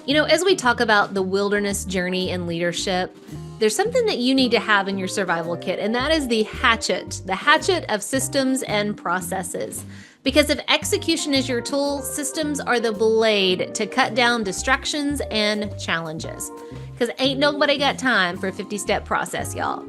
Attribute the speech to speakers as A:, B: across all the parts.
A: As we talk about the wilderness journey and leadership, there's something that you need to have in your survival kit, and that is the hatchet of systems and processes. Because if execution is your tool, systems are the blade to cut down distractions and challenges. Because ain't nobody got time for a 50-step process, y'all.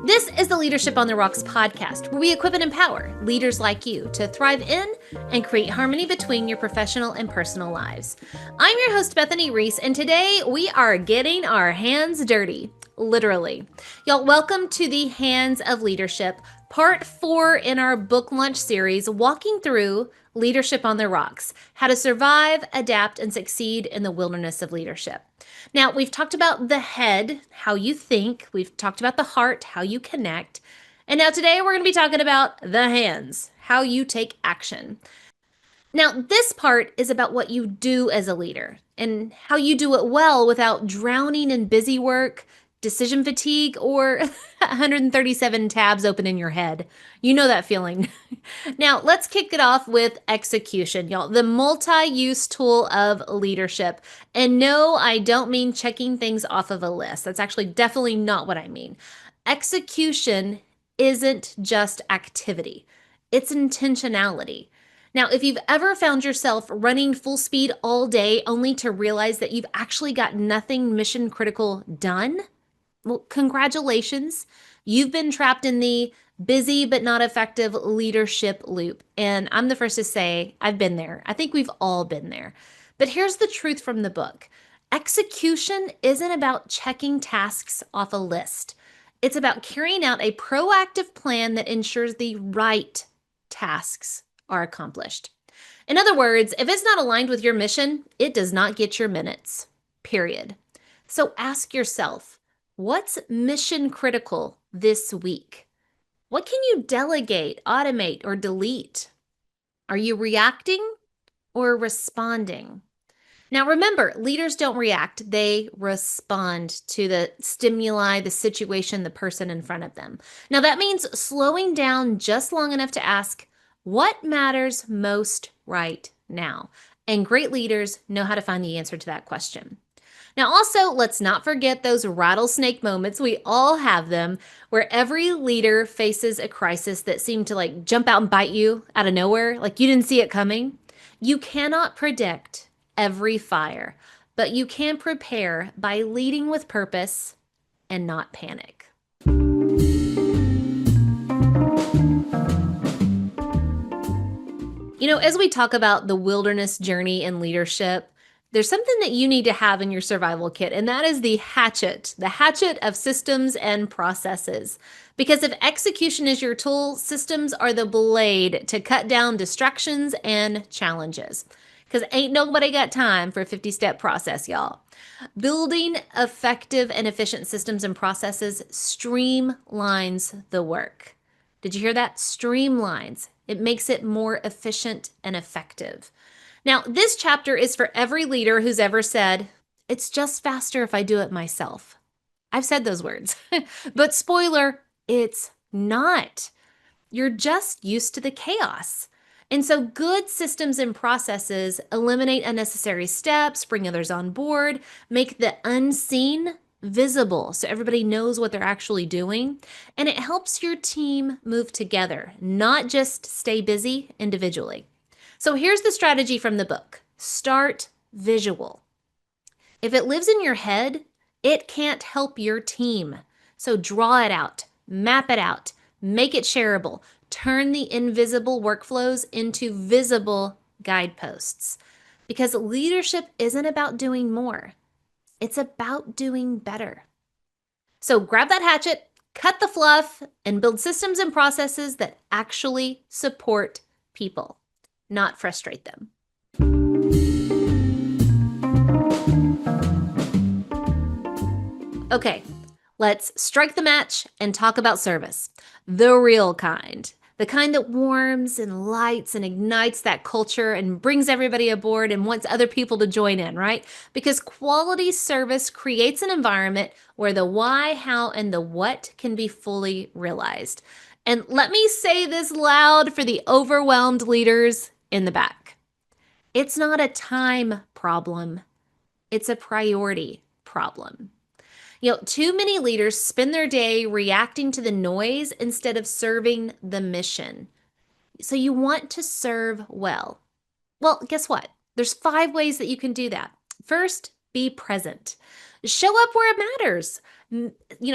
A: This is the Leadership on the Rocks podcast, where we equip and empower leaders like you to thrive in and create harmony between your professional and personal lives. I'm your host, Bethany Reese, and today we are getting our hands dirty, literally. Y'all, welcome to the Hands of Leadership, part 4 in our book launch series, walking through Leadership on the Rocks, how to survive, adapt, and succeed in the wilderness of leadership. Now, we've talked about the head, how you think. We've talked about the heart, how you connect. And now today we're going to be talking about the hands, how you take action. Now, this part is about what you do as a leader and how you do it well without drowning in busy work, decision fatigue, or 137 tabs open in your head. You know that feeling. Now, let's kick it off with execution, y'all, the multi-use tool of leadership. And no, I don't mean checking things off of a list. That's actually definitely not what I mean. Execution isn't just activity. It's intentionality. Now, if you've ever found yourself running full speed all day only to realize that you've actually got nothing mission critical done, well, congratulations. You've been trapped in the busy but not effective leadership loop. And I'm the first to say I've been there. I think we've all been there. But here's the truth from the book. Execution isn't about checking tasks off a list. It's about carrying out a proactive plan that ensures the right tasks are accomplished. In other words, if it's not aligned with your mission, it does not get your minutes, period. So ask yourself, what's mission critical this week? What can you delegate, automate, or delete? Are you reacting or responding? Now remember, leaders don't react, they respond to the stimuli, the situation, the person in front of them. Now that means slowing down just long enough to ask, what matters most right now? And great leaders know how to find the answer to that question. Now, also, let's not forget those rattlesnake moments. We all have them where every leader faces a crisis that seemed to jump out and bite you out of nowhere, like you didn't see it coming. You cannot predict every fire, but you can prepare by leading with purpose and not panic. As we talk about the wilderness journey and leadership, there's something that you need to have in your survival kit, and that is the hatchet of systems and processes. Because if execution is your tool, systems are the blade to cut down distractions and challenges. Because ain't nobody got time for a 50-step process, y'all. Building effective and efficient systems and processes streamlines the work. Did you hear that? Streamlines. It makes it more efficient and effective. Now, this chapter is for every leader who's ever said, it's just faster if I do it myself. I've said those words, but spoiler, it's not. You're just used to the chaos. And so good systems and processes eliminate unnecessary steps, bring others on board, make the unseen visible so everybody knows what they're actually doing. And it helps your team move together, not just stay busy individually. So here's the strategy from the book. Start visual. If it lives in your head, it can't help your team. So draw it out, map it out, make it shareable, turn the invisible workflows into visible guideposts. Because leadership isn't about doing more. It's about doing better. So grab that hatchet, cut the fluff, and build systems and processes that actually support people, not frustrate them. Okay, let's strike the match and talk about service. The real kind. The kind that warms and lights and ignites that culture and brings everybody aboard and wants other people to join in, right? Because quality service creates an environment where the why, how, and the what can be fully realized. And let me say this loud for the overwhelmed leaders in the back. It's not a time problem. It's a priority problem. Too many leaders spend their day reacting to the noise instead of serving the mission. So you want to serve well. Well, guess what? There's 5 ways that you can do that. First, be present. Show up where it matters.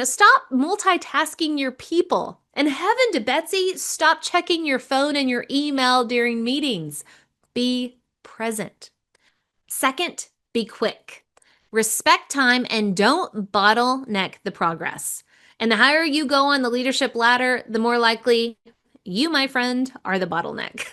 A: Stop multitasking your people. And heaven to Betsy, stop checking your phone and your email during meetings. Be present. Second, be quick. Respect time and don't bottleneck the progress. And the higher you go on the leadership ladder, the more likely you, my friend, are the bottleneck.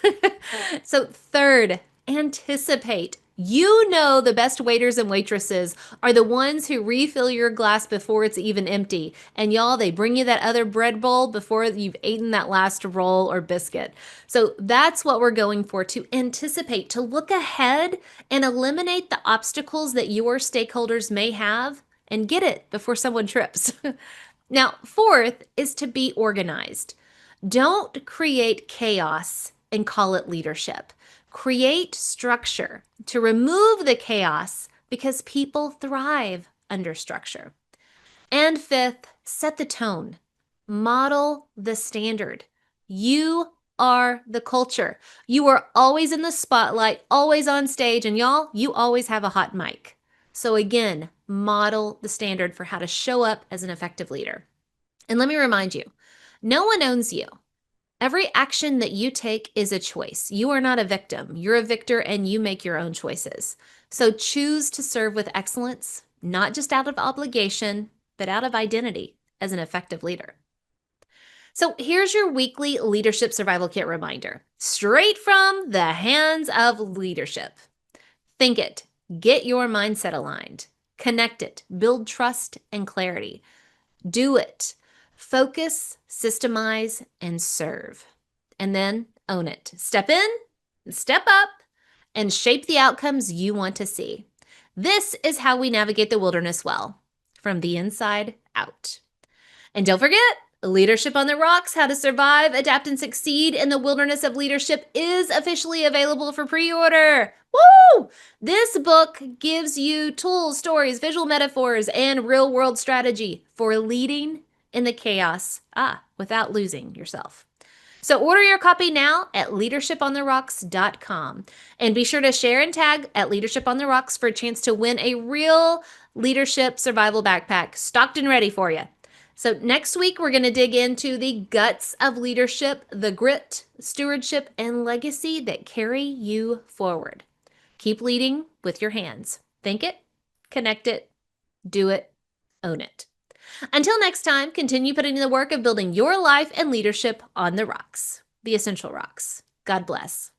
A: So third, anticipate. You know the best waiters and waitresses are the ones who refill your glass before it's even empty. And y'all, they bring you that other bread bowl before you've eaten that last roll or biscuit. So that's what we're going for, to anticipate, to look ahead and eliminate the obstacles that your stakeholders may have and get it before someone trips. Now, fourth is to be organized. Don't create chaos and call it leadership. Create structure to remove the chaos, because people thrive under structure. And fifth, set the tone. Model the standard. You are the culture. You are always in the spotlight, always on stage, and y'all, you always have a hot mic. So again, model the standard for how to show up as an effective leader. And let me remind you, no one owns you. Every action that you take is a choice. You are not a victim. You're a victor, and you make your own choices. So choose to serve with excellence, not just out of obligation, but out of identity as an effective leader. So here's your weekly Leadership Survival Kit reminder, straight from the hands of leadership. Think it. Get your mindset aligned. Connect it. Build trust and clarity. Do it. Focus, systemize, and serve. And then own it. Step in, step up, and shape the outcomes you want to see. This is how we navigate the wilderness well, from the inside out. And don't forget, Leadership on the Rocks, How to Survive, Adapt, and Succeed in the Wilderness of Leadership is officially available for pre-order. Woo! This book gives you tools, stories, visual metaphors, and real-world strategy for leading in the chaos, without losing yourself. So order your copy now at leadershipontherocks.com. And be sure to share and tag at Leadership on the Rocks for a chance to win a real leadership survival backpack stocked and ready for you. So next week, we're going to dig into the guts of leadership, the grit, stewardship, and legacy that carry you forward. Keep leading with your hands. Think it, connect it, do it, own it. Until next time, continue putting in the work of building your life and leadership on the rocks, the essential rocks. God bless.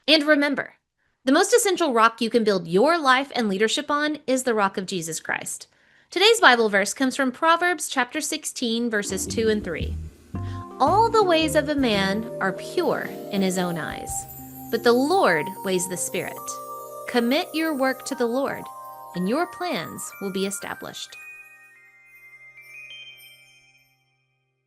A: And remember, the most essential rock you can build your life and leadership on is the rock of Jesus Christ. Today's Bible verse comes from Proverbs chapter 16, verses 2 and 3. All the ways of a man are pure in his own eyes, but the Lord weighs the spirit. Commit your work to the Lord, and your plans will be established.